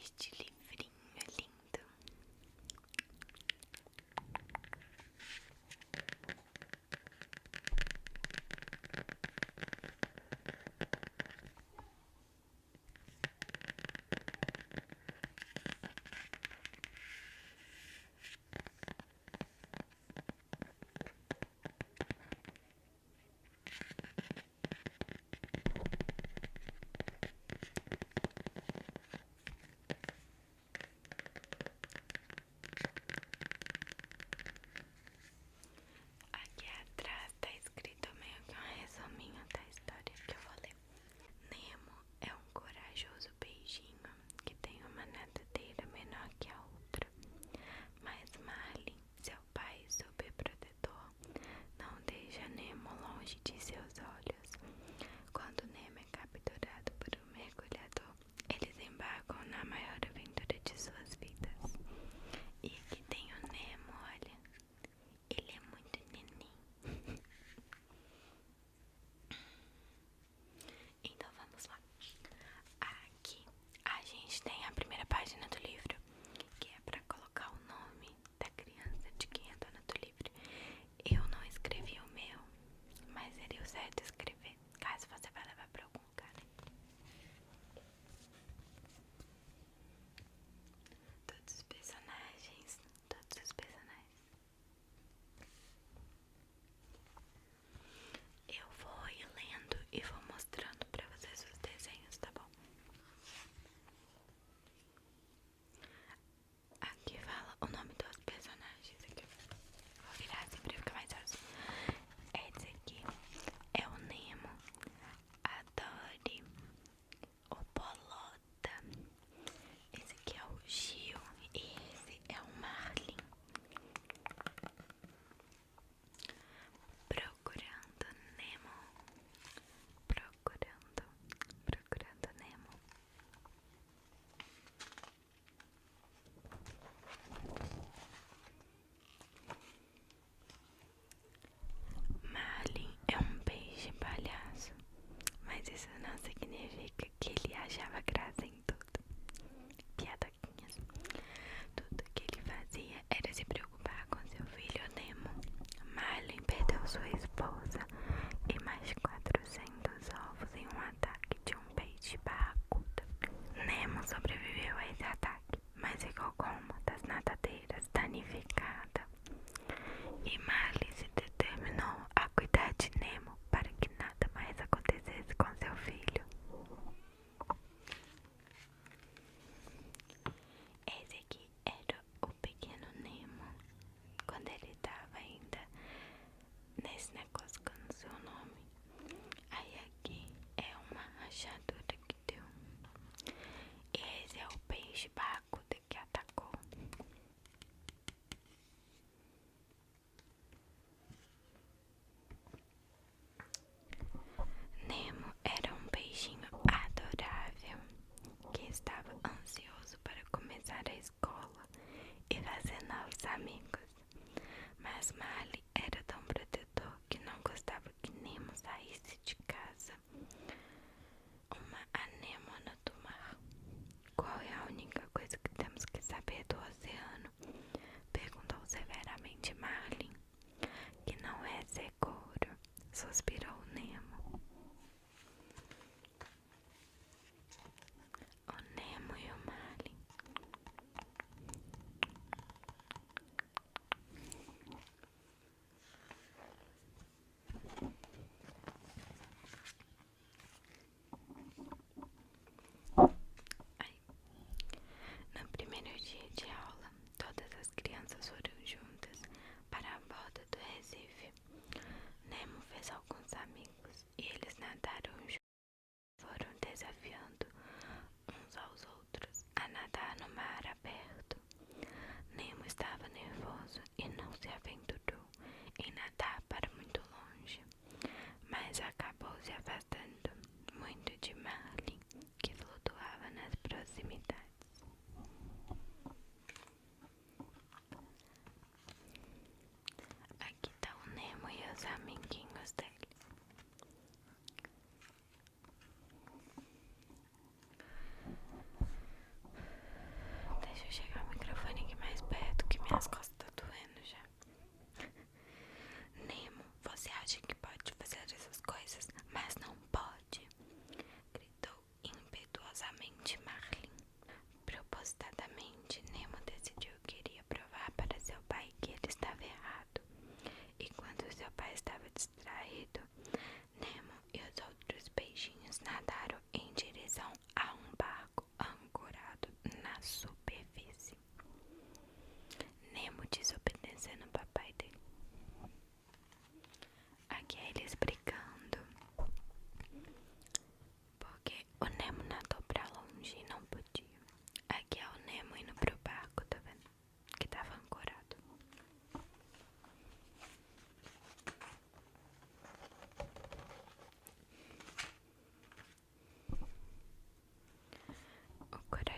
este livrinho lindo. Aqui atrás tá escrito meio que um resuminho da história que eu vou ler. Nemo é um corajoso peixinho que tem uma nadadeira menor que a outra. Mas Marlin, seu pai superprotetor, não deixa Nemo longe de seus olhos. Quando Nemo é capturado por um mergulhador, eles embarcam na maior aventura de suas vidas. E aqui tem o Nemo, olha. Ele é muito neném. Então vamos lá. Aqui a gente tem a primeira página do livro, que é para colocar o nome da criança de quem é dona do livro. Eu não escrevi o meu, mas seria o certo escrever, caso você vá levar para algum lugar. Todos os personagens, todos os personagens. Eu vou ir lendo e vou mostrando pra vocês os desenhos, tá bom? Aqui fala o nome dos personagens. Aqui. Vou virar assim pra ficar mais fácil. Esse aqui é o Nemo, a Dory, o Bolota. Esse aqui é o Gil e esse é o Marlin. Procurando Nemo. Procurando Nemo. Marlin é um peixe palhaço, mas isso não significa que ele achava graça em tudo. Piadoquinhas. Tudo que ele fazia era se preocupar com seu filho Nemo. Marlin perdeu sua esposa e mais de 400 ovos em um ataque de um peixe barracuda. Nemo sobreviveu a esse ataque, mas ficou com uma das nadadeiras danificada. E Marlin se determinou a cuidar de Nemo para que nada mais acontecesse com seu filho. Esse aqui era o pequeno Nemo, quando ele estava ainda nesse negócio que eu não sei o nome. Aí aqui é uma rachadura que deu. E esse é o peixe barracuda que atacou. Nemo era um peixinho adorável que estava ansioso para começar a escola e fazer novos amigos. Mas Marlin era tão protetor que não gostava que Nemo saísse de casa. Uma anêmona do mar. Qual é a única coisa que temos que saber do oceano? Perguntou severamente Marlin. Que não é seguro, suspirou Nemo. O Nemo e o Marlin.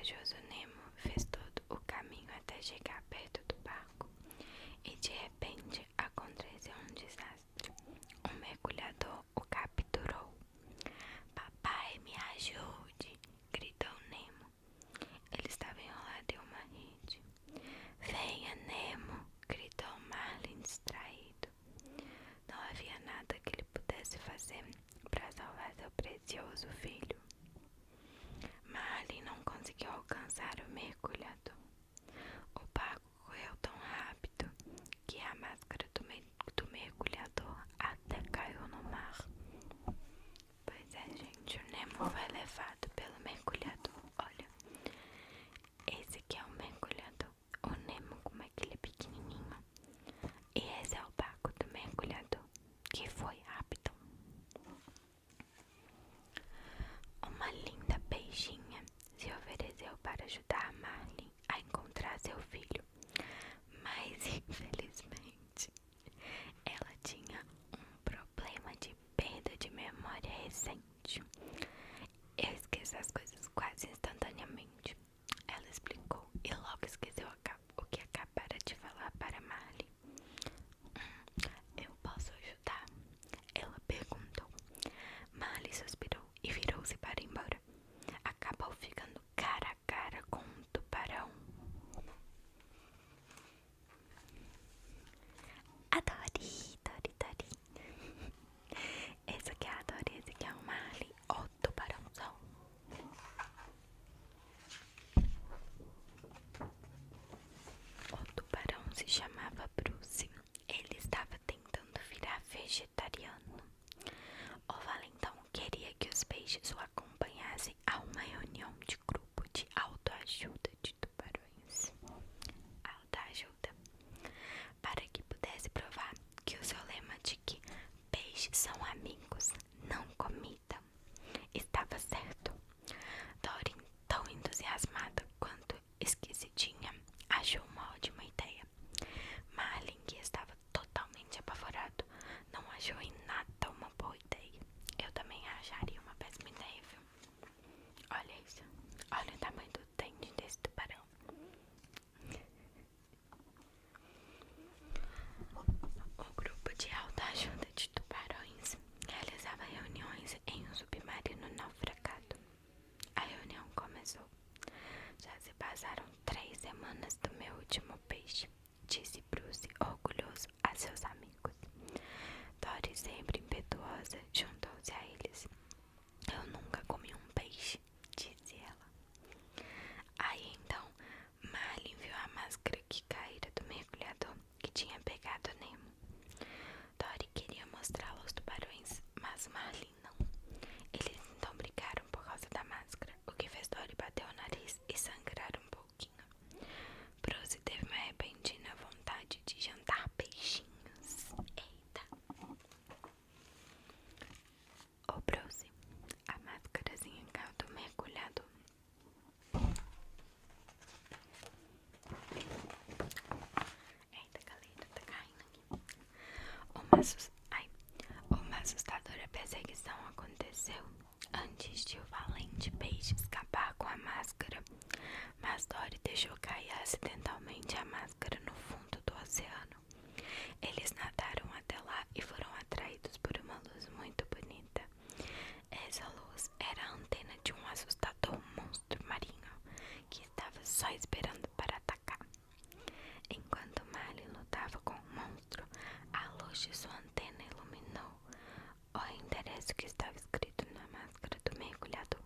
corajoso Nemo fez todo o caminho até chegar perto do barco e de repente aconteceu um desastre. Um mergulhador o capturou. Papai, me ajude! Gritou Nemo. Ele estava enrolado em uma rede. Venha, Nemo! Gritou Marlin distraído. Não havia nada que ele pudesse fazer para salvar seu precioso filho. Marlin não conseguiu alcançar o mergulhador. O barco correu tão rápido que a máscara do mergulhador até caiu no mar. Pois é, gente, o Nemo foi levado pelo mergulhador. Olha, esse aqui é o mergulhador. O Nemo, como é que ele é pequenininho. E esse é o barco do mergulhador, que foi rápido. Uma linda peixinha se ofereceu para ajudar Marlin a encontrar seu filho, mas infelizmente ela tinha um problema de perda de memória recente. Eu esqueço as coisas quase instantaneamente, ela explicou e logo esqueceu o que acabara de falar para Marlin. Eu posso ajudar? Ela perguntou. Marlin suspirou e virou-se para ir embora. Acabou ficando cara a cara com um tubarão. Adore, Dori, Dori. Esse aqui é a Dori, esse aqui é o Marlin, o tubarãozão. O tubarão se chamava Bruce. Ele estava tentando virar vegetariano. O valentão queria que os peixes o acompanhassem a uma reunião de grupo de autoajuda de tubarões. Autoajuda. Para que pudesse provar que o seu lema de que peixes são amigos, não comida, estava certo. Dory, tão entusiasmada quanto esquecidinha, achou uma ótima ideia. Marlin, que estava totalmente apavorado, não achou em nada uma boa ideia. Eu também acharia uma péssima ideia, viu? Olha isso. Olha o tamanho do dente desse tubarão. O grupo de autoajuda de tubarões realizava reuniões em um submarino naufragado. A reunião começou. Já se passaram 3 semanas do meu último peixe, disse Bruce, orgulhoso a seus amigos. Dory, sempre impetuosa, juntou-se a eles. Eu nunca comi um peixe, disse ela. Aí então, Marlin viu a máscara que caíra do mergulhador que tinha pegado Nemo. Dory queria mostrá-la aos tubarões, mas Marlin não. Eles então brigaram por causa da máscara, o que fez Dory bater o nariz e sangrar um pouquinho. Bruce teve uma repentina vontade de jantar peixinhos. Eita! Ô Bruce, a máscarazinha caiu do mergulhador. Eita, galera, tá caindo aqui. Uma assustadora perseguição aconteceu antes de o valente peixe escapar com a máscara, mas Dory deixou cair acidentalmente a máscara no fundo do oceano. Eles nadaram até lá e foram atraídos por uma luz muito bonita. Essa luz era a antena de um assustador monstro marinho que estava só esperando para atacar. Enquanto Marlin lutava com o monstro, a luz de sua antena iluminou o endereço que estava escrito na máscara do mergulhador.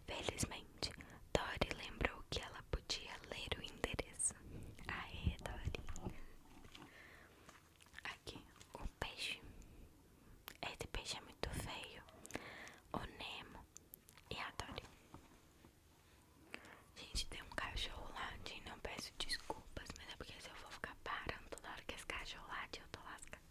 Felizmente, Dory lembrou que ela podia ler o endereço. Aê, Dory! Aqui, o peixe. Esse peixe é muito feio. O Nemo e a Dory. Gente, tem um cachorro latindo. Eu peço desculpas, mas é porque se eu for ficar parando toda hora que esse cachorro late, eu tô lascada.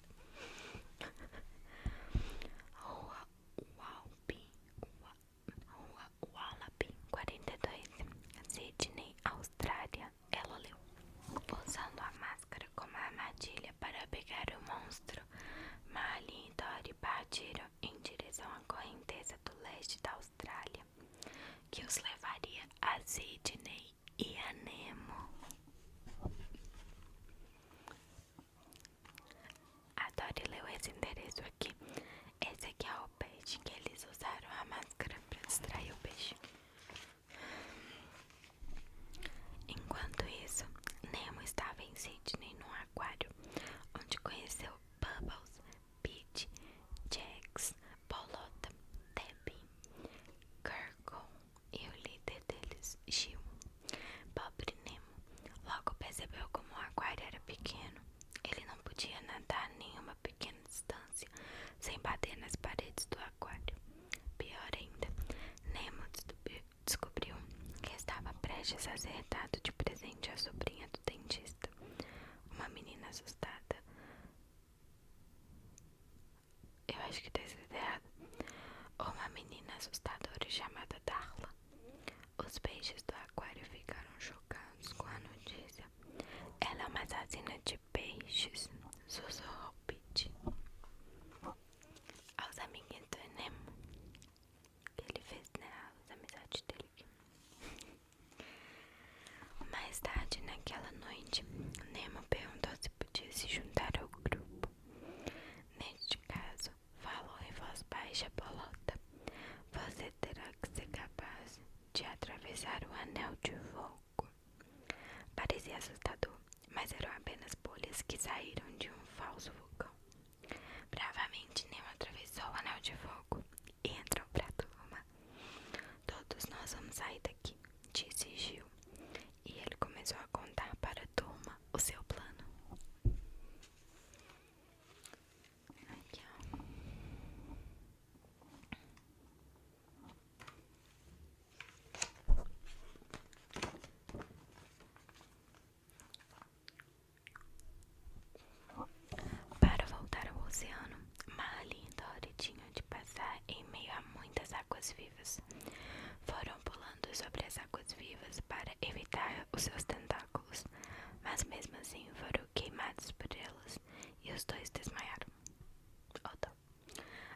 prestes a ser dado de presente à sobrinha do dentista, uma menina assustada. Eu acho que tá escrito errado. Uma menina assustadora chamada Darla. Os peixes do aquário ficaram chocados com a notícia. Ela é uma assassina de peixes, sussurrou Pete aos amiguinhos do Nemo, que ele fez, né, as amizades dele aqui. Mais tarde naquela noite, Nemo perguntou se podia se juntar ao grupo. Neste caso, falou em voz baixa bolota: você terá que ser capaz de atravessar o anel de fogo. Parecia assustador, mas eram apenas bolhas que saíram de um falso vulcão. Bravamente, Nemo atravessou o anel de fogo e entrou para a turma. Todos nós vamos sair daqui, disse Gil. E ele começou a contar para a turma o seu plano. Aqui, ó. Para voltar ao oceano, Marlin e Dory tinham de passar em meio a muitas águas vivas. Foram pulando sobre as águas vivas para evitar os seus tentáculos, mas mesmo assim foram queimados por elas e os dois desmaiaram.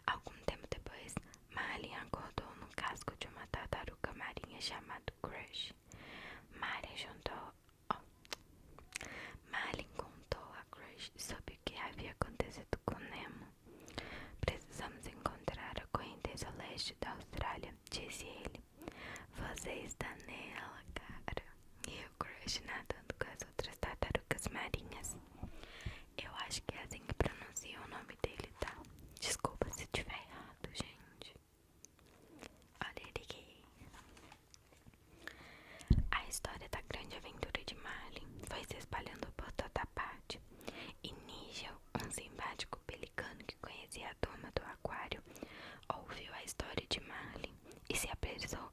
Algum tempo depois, Marlin acordou no casco de uma tartaruga marinha chamada Crush. Marlin contou a Crush sobre o que havia acontecido com Nemo. Precisamos encontrar a correnteza leste da Austrália, disse ele. Você está nela, cara. E o Crush nadando com as outras tartarugas marinhas. Eu acho que é assim que pronuncia o nome dele, tá? Desculpa se tiver errado, gente. Olha ele aqui. A história da grande aventura de Marlin foi se espalhando por toda parte. E Nigel, um simpático pelicano que conhecia a turma do aquário, ouviu a história de Marlin e se apressou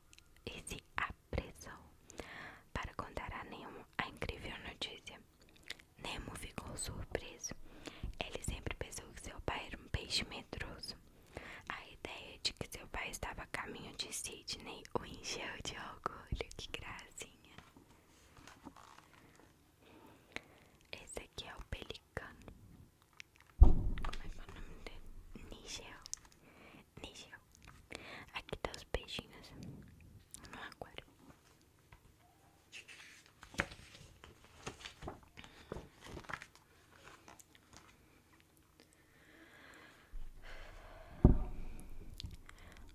para contar a Nemo a incrível notícia. Nemo ficou surpreso. Ele sempre pensou que seu pai era um peixe medroso. A ideia de que seu pai estava a caminho de Sydney o encheu de orgulho. Que gracinha. Esse aqui é o pelicano. Como é que é o nome dele? Nigel. Aqui tá os peixinhos no aquário.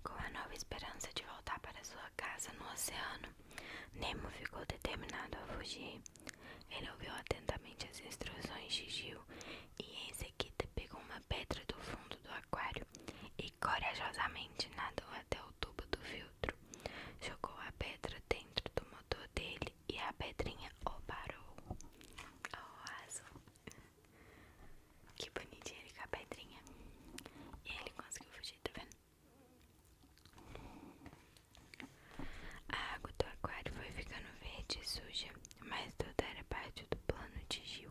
Com a nova esperança de voltar para sua casa no oceano, Nemo ficou determinado a fugir. Ele ouviu atentamente as instruções de Gil e em seguida pegou uma pedra do fundo do aquário e corajosamente nadou até o tubo do filtro. Jogou a pedra dentro do motor dele e a pedrinha o parou. Oh, azul. Que bonitinho ele com a pedrinha. E ele conseguiu fugir, tá vendo? A água do aquário foi ficando verde e suja, mas tudo era parte do plano de Gil.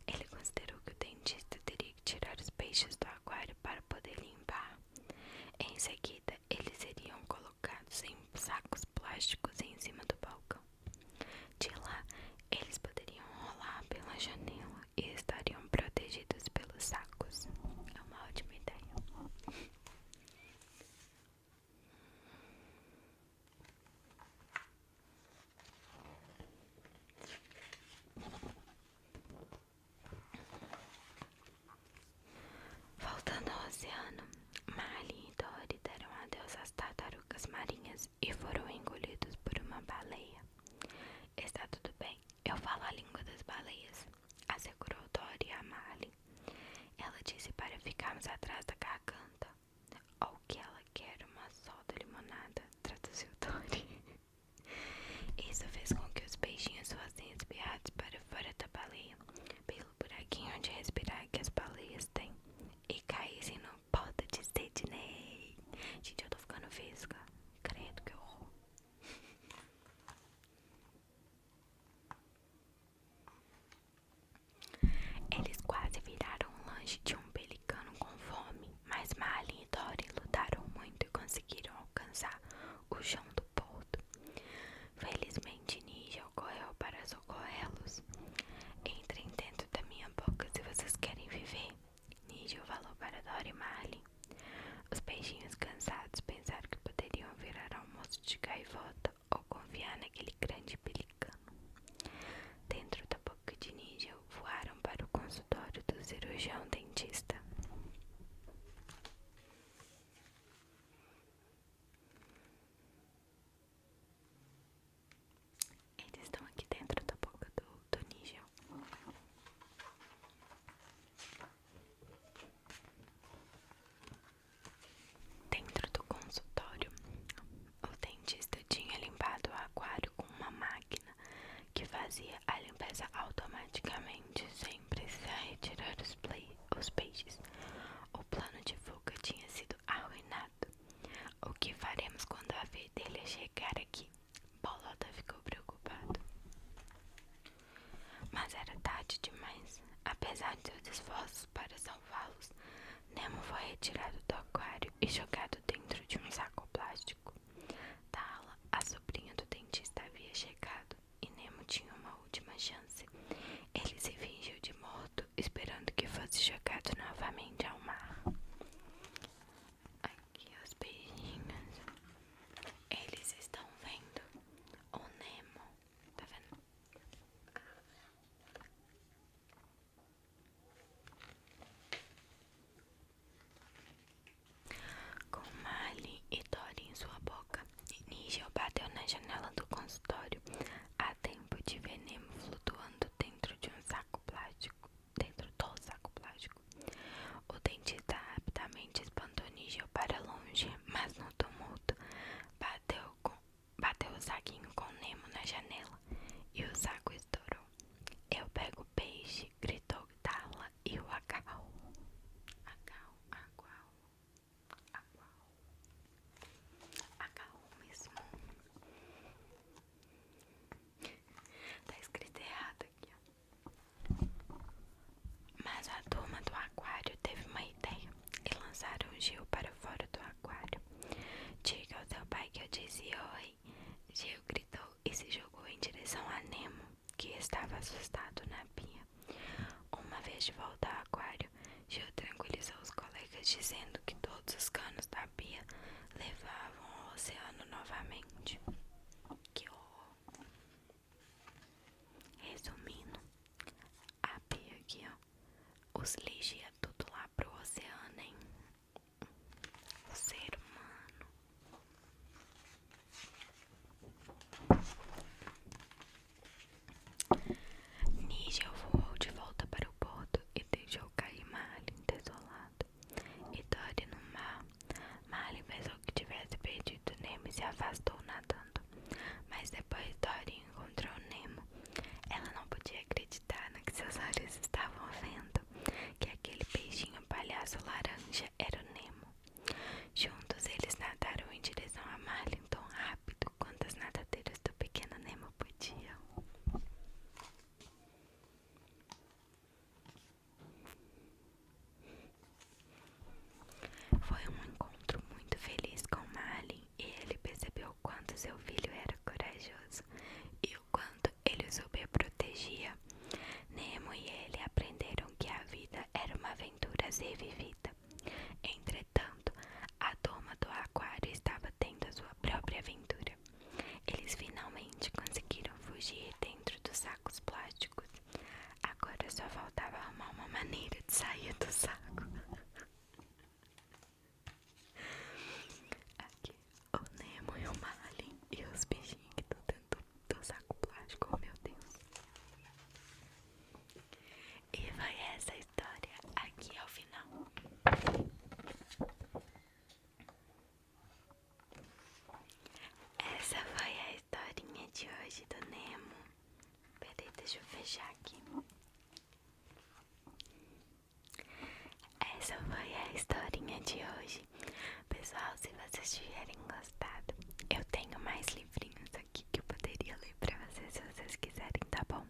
Ele considerou que o dentista teria que tirar os peixes do aquário para poder limpar. Em seguida, eles seriam colocados em sacos plásticos em cima do balcão. De lá, eles poderiam rolar pela janela e estariam protegidos pelos sacos. É uma ótima ideia. Voltando ao oceano, Marlin e Dory deram Apesar de seus esforços para salvá-los, Nemo foi retirado do aquário e jogado dentro de um saco plástico. Tala, a sobrinha do dentista, havia chegado e Nemo tinha uma última chance. Ele se fingiu de morto, esperando que fosse jogado novamente ao mar. Aqui os beijinhos. Eles estão vendo o Nemo. Tá vendo? Com Marlin e Dory em sua boca, Nigel bateu na janela do consultório a tempo de ver Nemo flutuando dentro de um saco plástico. Dentro do saco plástico. O dentista rapidamente espantou Nigel para longe, mas no tumulto bateu o saquinho com Nemo na janela e o saco estourou. Eu pego o peixe, gritou Tala e o agarrou. Agarrou mesmo. Tá escrito errado aqui, ó. Mas a turma do aquário teve uma ideia e lançaram Gil para fora do aquário. Diga ao seu pai que eu disse oi. Gil gritou e se jogou em direção a Nemo, que estava assustado na pia. Uma vez de volta ao aquário, Gil tranquilizou os colegas dizendo que todos os canos da pia levavam ao oceano novamente. Que horror! Resumindo, a pia aqui, ó, os lixos ia tudo lá pro oceano, hein? O ser humano. Nigel voou de volta para o porto e deixou cair Marlin desolado. E Dory no mar. Marlin pensou que tivesse perdido Nemo e se afastou nadando. Mas depois Dory encontrou Nemo. Ela não podia acreditar no que seus olhos estavam vendo, que aquele peixinho palhaço laranja era o Nemo. Juntos eles nadaram em direção a Marlin tão rápido quanto as nadadeiras do pequeno Nemo podiam. Foi um encontro muito feliz com Marlin e ele percebeu o quanto seu filho era corajoso e o quanto ele o superprotegia. Nemo e ele aprenderam que a vida era uma aventura a ser vivida. Entretanto, a turma do aquário estava tendo a sua própria aventura. Eles finalmente conseguiram fugir dentro dos sacos plásticos. Agora só faltava arrumar uma maneira de sair do saco. Aqui, o Nemo e o Marlin e os bichinhos que estão dentro do saco plástico, oh meu Deus. E foi essa história aqui ao final. Essa foi a historinha de hoje do Nemo. Peraí, deixa eu fechar aqui. Essa foi a historinha de hoje. Pessoal, se vocês tiverem gostado, eu tenho mais livrinhos aqui que eu poderia ler pra vocês se vocês quiserem, tá bom?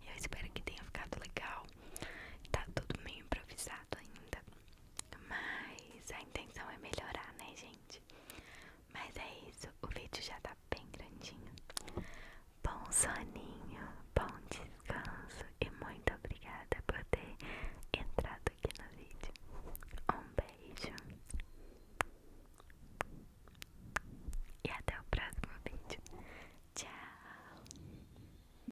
Eu espero que tenha ficado legal. Tá tudo meio improvisado ainda, mas a intenção é melhorar, né, gente? Mas é isso, o vídeo já tá bem grandinho. Bom sono.